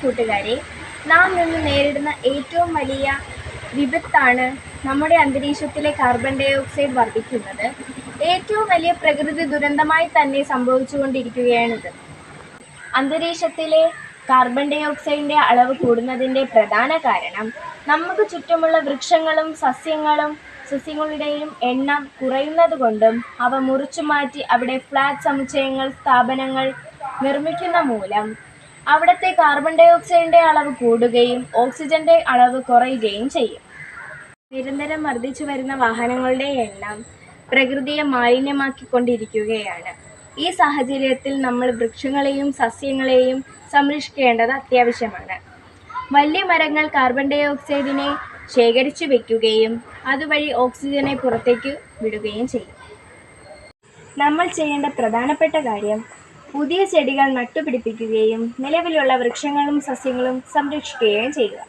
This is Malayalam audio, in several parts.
കൂട്ടുകാരെ, നാം ഇന്ന് നേരിടുന്ന ഏറ്റവും വലിയ വിപത്താണ് നമ്മുടെ അന്തരീക്ഷത്തിലെ കാർബൺ ഡൈ ഓക്സൈഡ് വർദ്ധിക്കുന്നത്. ഏറ്റവും വലിയ പ്രകൃതി ദുരന്തമായി തന്നെ സംഭവിച്ചുകൊണ്ടിരിക്കുകയാണിത്. അന്തരീക്ഷത്തിലെ കാർബൺ ഡൈ ഓക്സൈഡിൻ്റെ അളവ് കൂടുന്നതിൻ്റെ പ്രധാന കാരണം നമുക്ക് ചുറ്റുമുള്ള വൃക്ഷങ്ങളും സസ്യങ്ങളുടെയും എണ്ണം കുറയുന്നതുകൊണ്ടും അവ മുറിച്ചുമാറ്റി അവിടെ ഫ്ലാറ്റ് സമുച്ചയങ്ങൾ, സ്ഥാപനങ്ങൾ നിർമ്മിക്കുന്ന മൂലം അവിടുത്തെ കാർബൺ ഡൈ ഓക്സൈഡിൻ്റെ അളവ് കൂടുകയും ഓക്സിജന്റെ അളവ് കുറയുകയും ചെയ്യും. നിരന്തരം വർദ്ധിച്ചു വരുന്ന വാഹനങ്ങളുടെ എണ്ണം പ്രകൃതിയെ മാലിന്യമാക്കിക്കൊണ്ടിരിക്കുകയാണ്. ഈ സാഹചര്യത്തിൽ നമ്മൾ വൃക്ഷങ്ങളെയും സസ്യങ്ങളെയും സംരക്ഷിക്കേണ്ടത് അത്യാവശ്യമാണ്. വലിയ മരങ്ങൾ കാർബൺ ഡൈ ഓക്സൈഡിനെ ശേഖരിച്ചു വയ്ക്കുകയും അതുവഴി ഓക്സിജനെ പുറത്തേക്ക് വിടുകയും ചെയ്യും. നമ്മൾ ചെയ്യേണ്ട പ്രധാനപ്പെട്ട കാര്യം പുതിയ ചെടികൾ നട്ടുപിടിപ്പിക്കുകയും നിലവിലുള്ള വൃക്ഷങ്ങളും സസ്യങ്ങളും സംരക്ഷിക്കുകയും ചെയ്യുക.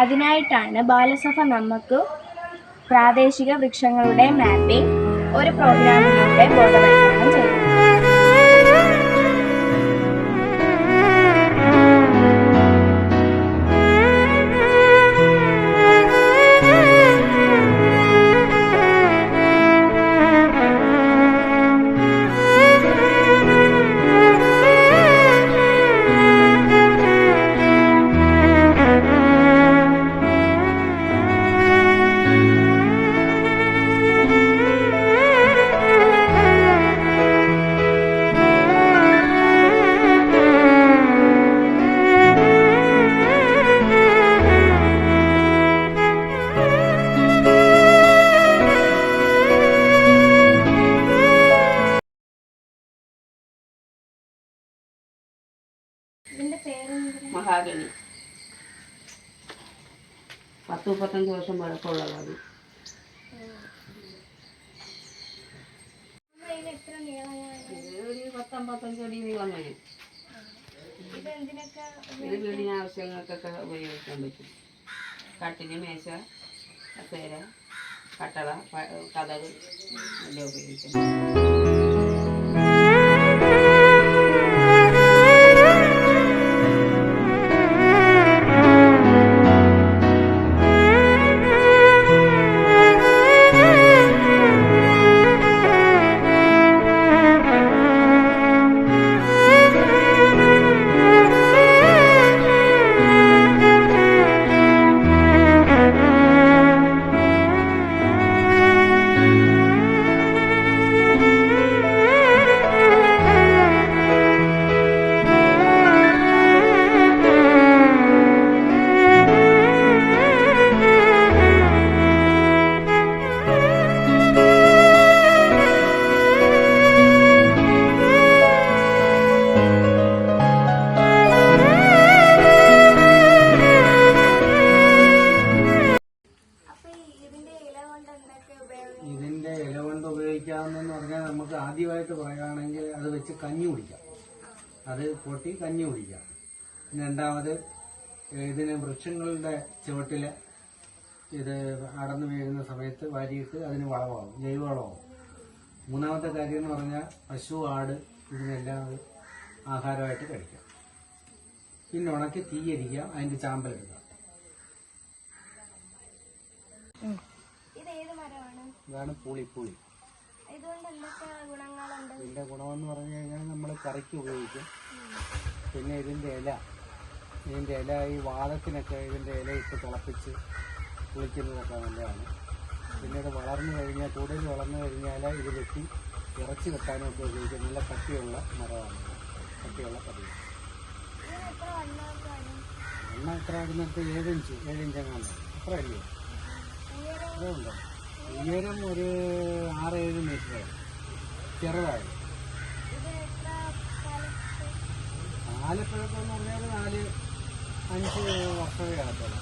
അതിനായിട്ടാണ് ബാലസഭ നമുക്ക് പ്രാദേശിക വൃക്ഷങ്ങളുടെ മാപ്പിംഗ് ഒരു പ്രോഗ്രാമിലൂടെ ബോധവൽക്കരണം ചെയ്യുന്നത്. മഹാഗണി 10-35 വർഷം പഴക്കമുള്ളതാണ്. ഒരു 10-55 അടി നീളം വരും. ഇത് വീടിന് ആവശ്യങ്ങൾക്കൊക്കെ ഉപയോഗിക്കാൻ പറ്റും. കട്ടിന്, മേശ, കസേര, കട്ടള, കതക് എല്ലാം ഉപയോഗിക്കാം. ഇതിൻ്റെ ഇല കൊണ്ട് ഉപയോഗിക്കാമെന്ന് പറഞ്ഞാൽ നമുക്ക് ആദ്യമായിട്ട് പറയുകയാണെങ്കിൽ അത് വെച്ച് കഞ്ഞി കുടിക്കാം. അത് പൊട്ടി കഞ്ഞി കുടിക്കാം. രണ്ടാമത് ഇതിന് വൃക്ഷങ്ങളുടെ ചുവട്ടിൽ ഇത് അടന്നു വീഴുന്ന സമയത്ത് വാരിയിട്ട് അതിന് വളമാകും, ജൈവവളമാകും. മൂന്നാമത്തെ കാര്യം എന്ന് പറഞ്ഞാൽ പശു, ആട് ഇതിനെല്ലാം ആഹാരമായിട്ട് കഴിക്കാം. പിന്നെ ഉണക്കി തീയരിക്കാം, അതിൻ്റെ ചാമ്പലെടുക്കാം. ഇതാണ് പുളി. ഇതിൻ്റെ ഗുണമെന്ന് പറഞ്ഞു കഴിഞ്ഞാൽ നമ്മൾ കറിക്ക് ഉപയോഗിക്കും. പിന്നെ ഇതിൻ്റെ ഇല ഈ വാദത്തിനൊക്കെ ഇതിൻ്റെ ഇല ഇട്ട് തിളപ്പിച്ച് കുളിക്കുന്നതൊക്കെ നല്ലതാണ്. പിന്നെ ഇത് വളർന്നു കഴിഞ്ഞാൽ, കൂടുതൽ വളർന്നു കഴിഞ്ഞാൽ ഇത് വെട്ടി ഇറച്ചി വെക്കാനൊക്കെ ഉപയോഗിക്കും. നല്ല കട്ടിയുള്ള മരമാണ്, കട്ടിയുള്ള കറി. എണ്ണ എത്ര ആകുന്നിടത്ത് 7 ഇഞ്ച് അത്ര അല്ലേ? അത്രേ ഉണ്ടോ? ഉയരം ഒരു 6-7 മീറ്റർ. ചെറുതായി ആലപ്പഴക്കെന്ന് പറഞ്ഞാൽ 4-5 വർഷമേ ആകത്തുള്ളൂ.